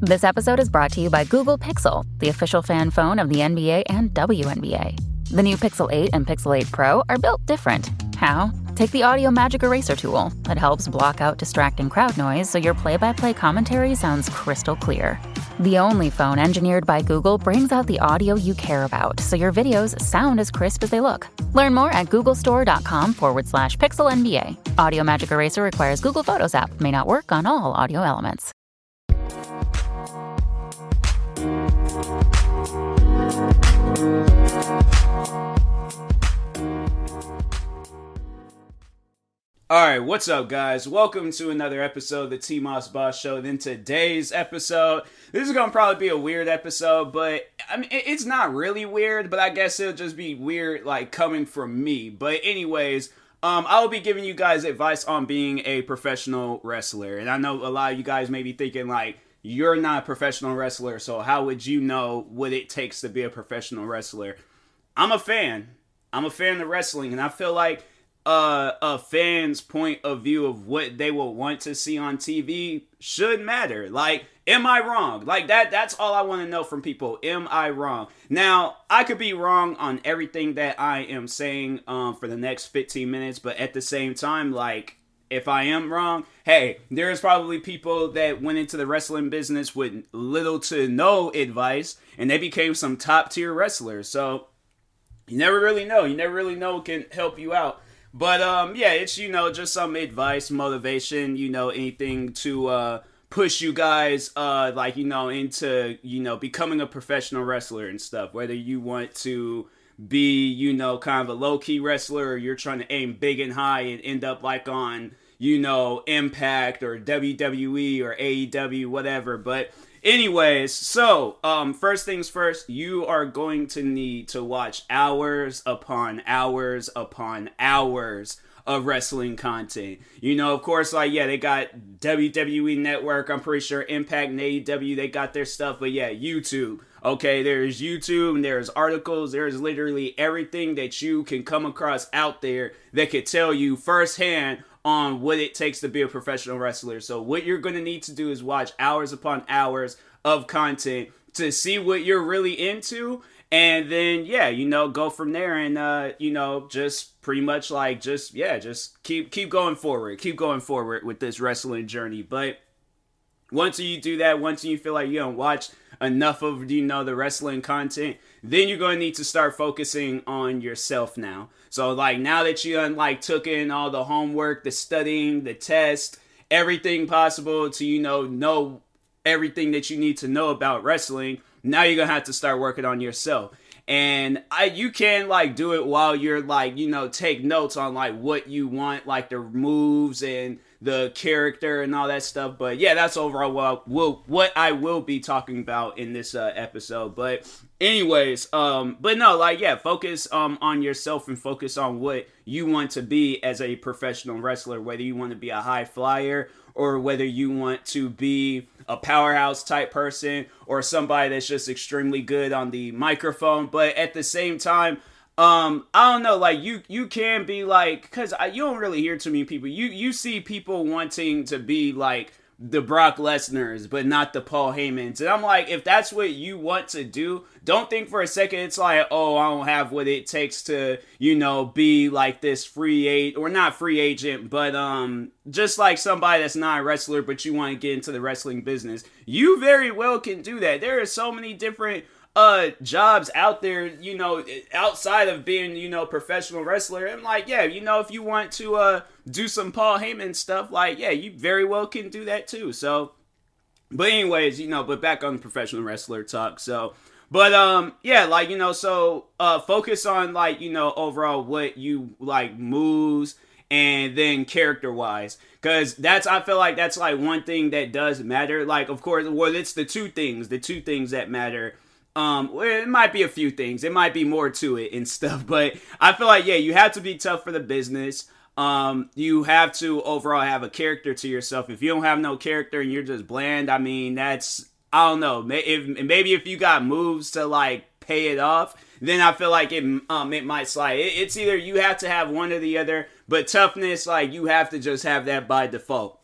This episode is brought to you by Google Pixel, the official fan phone of the NBA and WNBA. The new Pixel 8 and Pixel 8 Pro are built different. How? Take the Audio Magic Eraser tool. It helps block out distracting crowd noise so your play-by-play commentary sounds crystal clear. The only phone engineered by Google brings out the audio you care about so your videos sound as crisp as they look. Learn more at googlestore.com/pixelnba. Audio Magic Eraser requires Google Photos app. May not work on all audio elements. Alright, what's up guys? Welcome to another episode of the TMossBoss Show. In today's episode, this is going to probably be a weird episode, but I mean, it's not really weird, but I guess it'll just be weird like coming from me. But anyways, I will be giving you guys advice on being a professional wrestler. And I know a lot of you guys may be thinking like, you're not a professional wrestler, so how would you know what it takes to be a professional wrestler? I'm a fan. I'm a fan of wrestling, and I feel like a fan's point of view of what they will want to see on TV should matter. Like, am I wrong? Like, that's all I want to know from people. Am I wrong? Now, I could be wrong on everything that I am saying for the next 15 minutes, but at the same time, like, if I am wrong, hey, there's probably people that went into the wrestling business with little to no advice, and they became some top tier wrestlers. So, you never really know. You never really know what can help you out. But, yeah, it's, just some advice, motivation, anything to, push you guys, into, becoming a professional wrestler and stuff. Whether you want to be, kind of a low-key wrestler, or you're trying to aim big and high and end up, like, on, Impact, or WWE, or AEW, whatever. But anyways, so, first things first, you are going to need to watch hours upon hours upon hours of wrestling content. Of course, they got WWE Network, I'm pretty sure Impact and AEW, they got their stuff, but yeah, YouTube. Okay, there's YouTube, and there's articles, there's literally everything that you can come across out there that could tell you firsthand on what it takes to be a professional wrestler. So what you're going to need to do is watch hours upon hours of content to see what you're really into. And then, go from there and, just pretty much just keep going forward. Keep going forward with this wrestling journey. But once you do that, once you feel like you don't watch enough of, the wrestling content, then you're going to need to start focusing on yourself now. So, now that you took in all the homework, the studying, the test, everything possible to, know everything that you need to know about wrestling, now you're going to have to start working on yourself. And you can do it while you're take notes on what you want, the moves and the character and all that stuff. But yeah, that's overall what I will be talking about in this episode. But anyways, but no, focus on yourself and focus on what you want to be as a professional wrestler, whether you want to be a high flyer or whether you want to be a powerhouse type person or somebody that's just extremely good on the microphone. But at the same time, I don't know, you can be because you don't really hear too many people. You see people wanting to be the Brock Lesnar's, but not the Paul Heyman's. And I'm like, if that's what you want to do, don't think for a second it's oh, I don't have what it takes to, be this free agent, or not free agent, but just somebody that's not a wrestler, but you want to get into the wrestling business. You very well can do that. There are so many different jobs out there, outside of being, professional wrestler. And if you want to do some Paul Heyman stuff, you very well can do that too. So, but anyways, but back on professional wrestler talk. So, but so focus on overall what you moves and then character wise, because I feel like that's one thing that does matter. Of course, well, it's the two things that matter. It might be a few things. It might be more to it and stuff, but I feel like, you have to be tough for the business. You have to overall have a character to yourself. If you don't have no character and you're just bland, I mean, that's, I don't know. Maybe if you got moves to pay it off, then I feel like it might slide. It's either you have to have one or the other, but toughness, you have to just have that by default.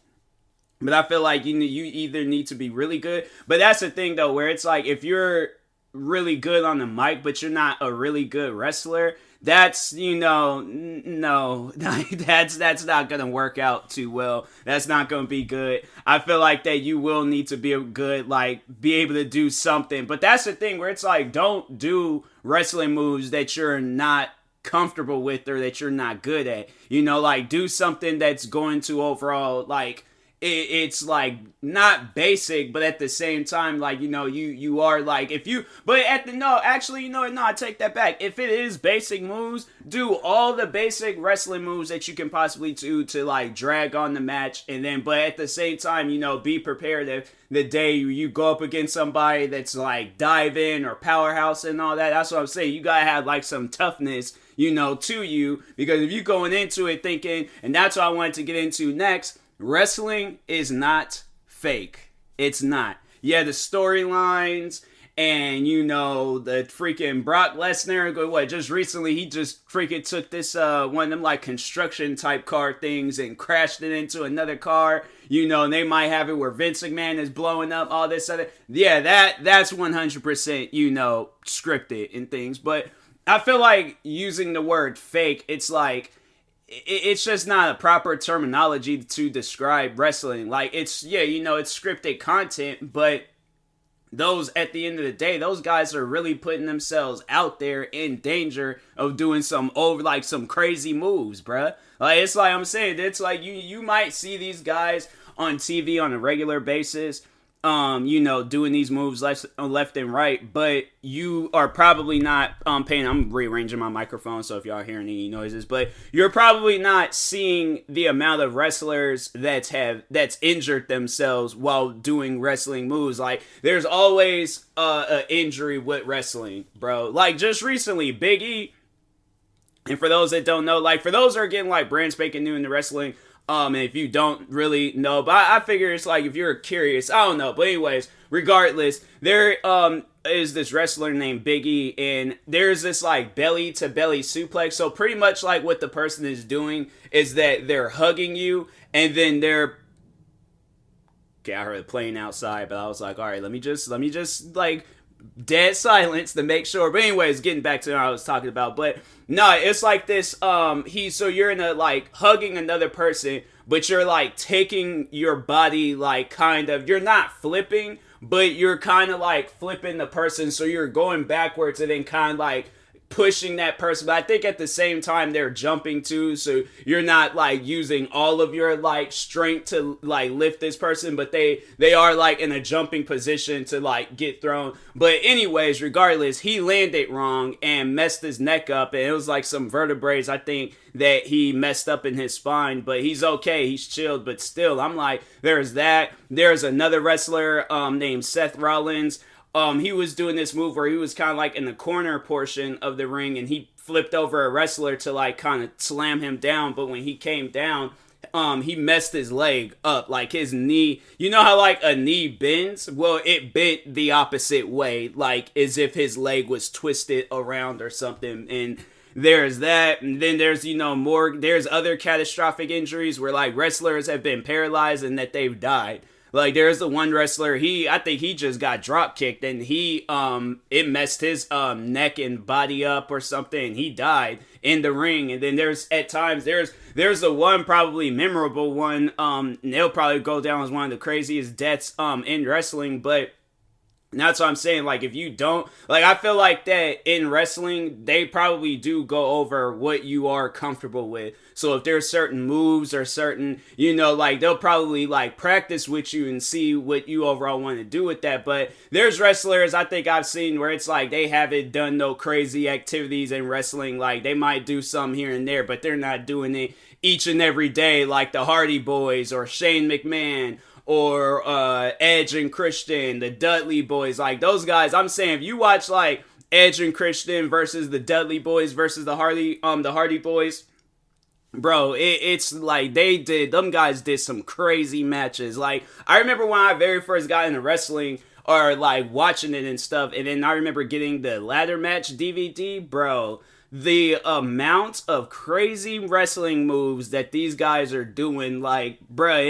But I feel like you either need to be really good. But that's the thing though, where it's like if you're really good on the mic, but you're not a really good wrestler, that's no, that's not gonna work out too well. That's not gonna be good. I feel like that you will need to be a good, like, be able to do something. But that's the thing where it's like, don't do wrestling moves that you're not comfortable with or that you're not good at. Like, do something that's going to overall, like, it's like not basic, but at the same time, like, you are like, if you, but at the, no, actually, no, I take that back. If it is basic moves, do all the basic wrestling moves that you can possibly do to like drag on the match. And then, but at the same time, be prepared if the day you go up against somebody that's like dive in or powerhouse and all that. That's what I'm saying. You gotta have like some toughness, to you, because if you going into it thinking, and that's what I wanted to get into next, wrestling is not fake. It's not. Yeah, the storylines and, the freaking Brock Lesnar, just recently he just freaking took this, one of them like construction type car things and crashed it into another car, and they might have it where Vince McMahon is blowing up, all this other. Yeah, that's 100%, scripted and things. But I feel like using the word fake, it's like, it's just not a proper terminology to describe wrestling. Like, it's scripted content, but those, at the end of the day, those guys are really putting themselves out there in danger of doing some crazy moves, bruh. Like, it's like I'm saying, it's like you might see these guys on TV on a regular basis, doing these moves left and right, but you are probably not paying. I'm rearranging my microphone, so if y'all hearing any noises, but you're probably not seeing the amount of wrestlers that's injured themselves while doing wrestling moves. Like, there's always an injury with wrestling, bro. Like, just recently, Big E, and for those that don't know, like, for those that are getting like brand spanking new into wrestling, and if you don't really know, but I figure it's like, if you're curious, I don't know. But anyways, regardless, there is this wrestler named Big E, and there's this like belly to belly suplex. So pretty much like what the person is doing is that they're hugging you, and then they're, okay, I heard a plane outside, but I was like, all right, let me just like dead silence to make sure. But anyways, getting back to what I was talking about. But no, it's like this, so you're in a, like, hugging another person, but you're like taking your body, like, kind of, you're not flipping, but you're kind of like flipping the person, so you're going backwards and then kind of like pushing that person. But I think at the same time they're jumping too, so you're not like using all of your like strength to like lift this person, but they are like in a jumping position to like get thrown. But anyways, regardless, he landed wrong and messed his neck up, and it was like some vertebrae, I think, that he messed up in his spine, but he's okay, he's chilled. But still, I'm like, there's another wrestler named Seth Rollins. He was doing this move where he was kind of like in the corner portion of the ring, and he flipped over a wrestler to like kind of slam him down. But when he came down, he messed his leg up, like his knee. You know how like a knee bends? Well, it bent the opposite way, like as if his leg was twisted around or something. And there's that, and then there's there's other catastrophic injuries where like wrestlers have been paralyzed and that they've died. Like, there's the one wrestler, I think he just got drop kicked, and it messed his neck and body up or something, and he died in the ring. And then there's the one probably memorable one, and it'll probably go down as one of the craziest deaths in wrestling. But that's what I'm saying. Like, if you don't, like, I feel like that in wrestling, they probably do go over what you are comfortable with. So if there's certain moves or certain, like, they'll probably like practice with you and see what you overall want to do with that. But there's wrestlers I think I've seen where it's like they haven't done no crazy activities in wrestling. Like, they might do some here and there, but they're not doing it each and every day, like the Hardy Boys or Shane McMahon or Edge and Christian, the Dudley Boys. Like, those guys, I'm saying, if you watch like Edge and Christian versus the Dudley Boys versus the Hardy Boys, bro, it's like them guys did some crazy matches. Like, I remember when I very first got into wrestling, or like watching it and stuff, and then I remember getting the ladder match DVD, bro. the amount of crazy wrestling moves that these guys are doing, like, bruh,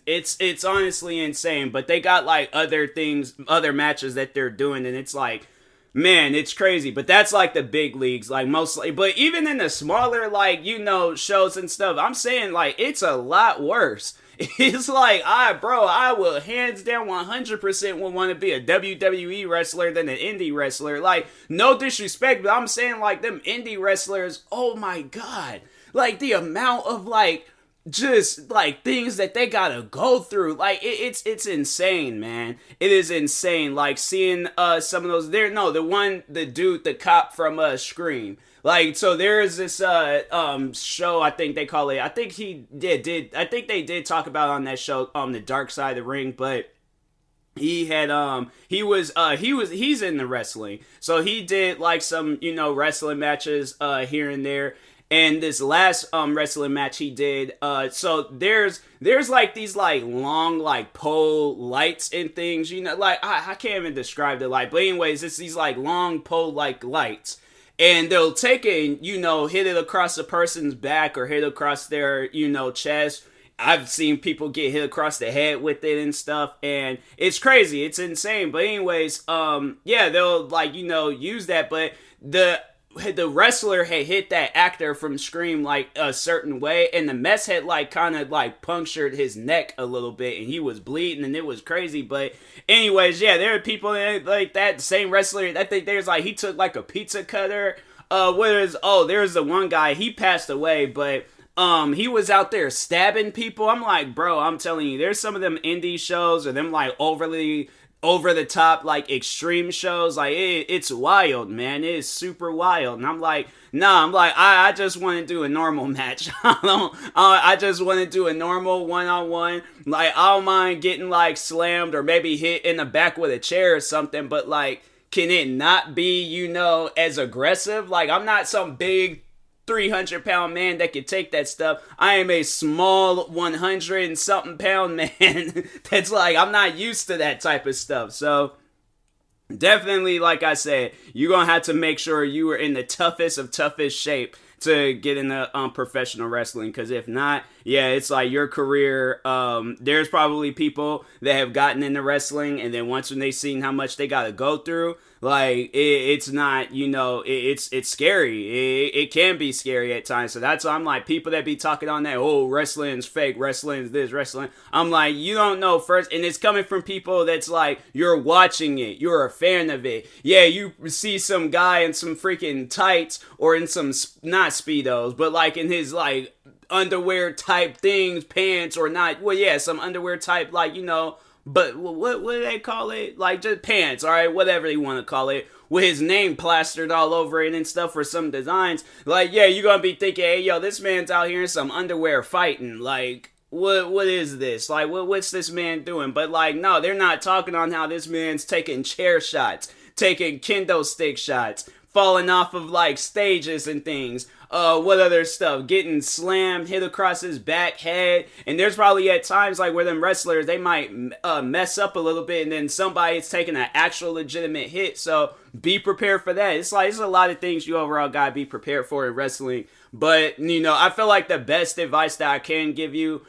it's honestly insane. But they got like other things, other matches that they're doing, and it's like, man, it's crazy. But that's like the big leagues, like mostly. But even in the smaller, like, you know, shows and stuff, I'm saying like it's a lot worse. It's like, I will hands down 100% would want to be a WWE wrestler than an indie wrestler. Like, no disrespect, but I'm saying like them indie wrestlers, oh my god. Like the amount of like, just like things that they gotta go through, like it's insane, man. It is insane. Like seeing some of those the dude, the cop from Scream. Like, so there's this show, I think they call it, I think they did talk about on that show, the Dark Side of the Ring, but he's in the wrestling. So he did like some, you know, wrestling matches here and there. And this last wrestling match he did, so there's like these like long like pole lights and things, you know, like I can't even describe the light, but anyways, it's these like long pole like lights, and they'll take it and, you know, hit it across a person's back or hit across their, you know, chest. I've seen people get hit across the head with it and stuff, and it's crazy, it's insane. But anyways, yeah, they'll like, you know, use that, but the wrestler had hit that actor from Scream like a certain way, and the mess had like kind of like punctured his neck a little bit, and he was bleeding, and it was crazy. But anyways, yeah, there are people like that same wrestler. I think there's like, he took like a pizza cutter. There's the one guy, he passed away, but he was out there stabbing people. I'm like, bro, I'm telling you, there's some of them indie shows or them like overly over the top like extreme shows, like it's wild, man. It is super wild. And I'm like, I just want to do a normal match. I just want to do a normal one-on-one. Like, I don't mind getting like slammed or maybe hit in the back with a chair or something, but like, can it not be, you know, as aggressive? Like, I'm not some big 300-pound man that could take that stuff. I am a small 100 and something pound man that's like, I'm not used to that type of stuff. So definitely, like I said, you're gonna have to make sure you are in the toughest of toughest shape to get into professional wrestling, because if not, yeah, it's like your career, there's probably people that have gotten into wrestling, and then once when they seen how much they gotta go through, like, it's not, you know, it's scary. It can be scary at times. So that's why I'm like, people that be talking on that, oh, wrestling's fake, wrestling's this, wrestling. I'm like, you don't know first. And it's coming from people that's like, you're watching it. You're a fan of it. Yeah, you see some guy in some freaking tights or in some, not Speedos, but like in his like underwear type things, pants or not. Well, yeah, some underwear type, like, you know, but what do they call it? Like, just pants, alright? Whatever they want to call it. With his name plastered all over it and stuff for some designs. Like, yeah, you're gonna be thinking, hey, yo, this man's out here in some underwear fighting. Like, what is this? Like, what's this man doing? But, like, no, they're not talking on how this man's taking chair shots, taking kendo stick shots, falling off of, like, stages and things. What other stuff? Getting slammed, hit across his back, head. And there's probably at times like where them wrestlers, they might mess up a little bit, and then somebody's taking an actual legitimate hit. So be prepared for that. It's like, it's a lot of things you overall gotta be prepared for in wrestling. But, you know, I feel like the best advice that I can give you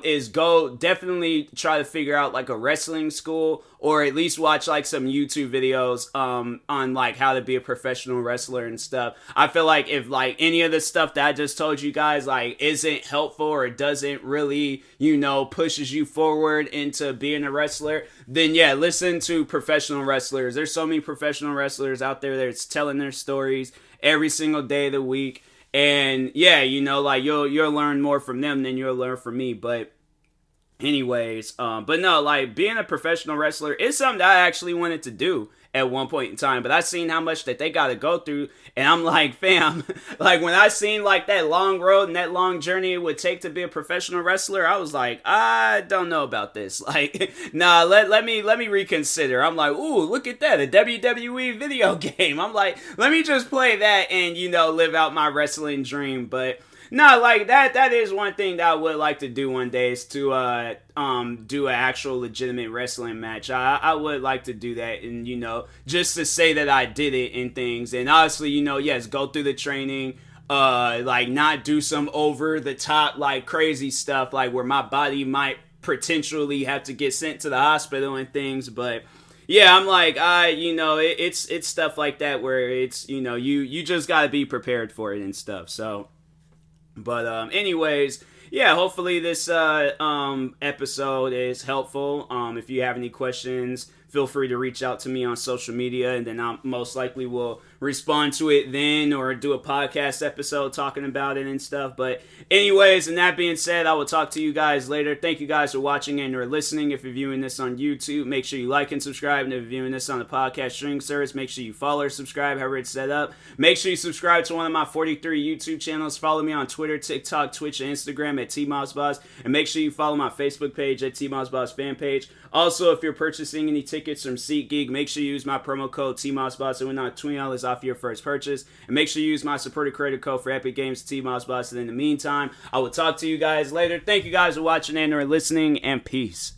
is go definitely try to figure out like a wrestling school, or at least watch like some YouTube videos on like how to be a professional wrestler and stuff. I feel like if like any of the stuff that I just told you guys like isn't helpful or doesn't really, you know, pushes you forward into being a wrestler, then yeah, listen to professional wrestlers. There's so many professional wrestlers out there that's telling their stories every single day of the week. And yeah, you know, like you'll learn more from them than you'll learn from me. But anyways, but no, like being a professional wrestler is something that I actually wanted to do at one point in time, but I seen how much that they got to go through, and I'm like, fam, like when I seen like that long road and that long journey it would take to be a professional wrestler, I was like, I don't know about this. Like, nah, let me reconsider. I'm like, ooh, look at that, a WWE video game. I'm like, let me just play that and, you know, live out my wrestling dream. But No, like that is one thing that I would like to do one day, is to do an actual legitimate wrestling match. I would like to do that, and just to say that I did it and things. And honestly, yes, go through the training, like not do some over the top like crazy stuff like where my body might potentially have to get sent to the hospital and things. But yeah, I'm like, it's stuff like that where it's, you just got to be prepared for it and stuff. So, but anyways, yeah, hopefully this episode is helpful. If you have any questions, feel free to reach out to me on social media, and then I most likely will respond to it then, or do a podcast episode talking about it and stuff. But anyways, and that being said, I will talk to you guys later. Thank you guys for watching and or listening. If you're viewing this on YouTube, make sure you like and subscribe. And if you're viewing this on the podcast streaming service, make sure you follow or subscribe, however it's set up. Make sure you subscribe to one of my 43 YouTube channels. Follow me on Twitter, TikTok, Twitch, and Instagram at TMossBoss. And make sure you follow my Facebook page at TMossBoss fan page. Also, if you're purchasing any tickets from SeatGeek, make sure you use my promo code TMossBoss. It will knock $20 off your first purchase. And make sure you use my supported credit code for Epic Games, TMossBoss. And in the meantime, I will talk to you guys later. Thank you guys for watching and or listening, and peace.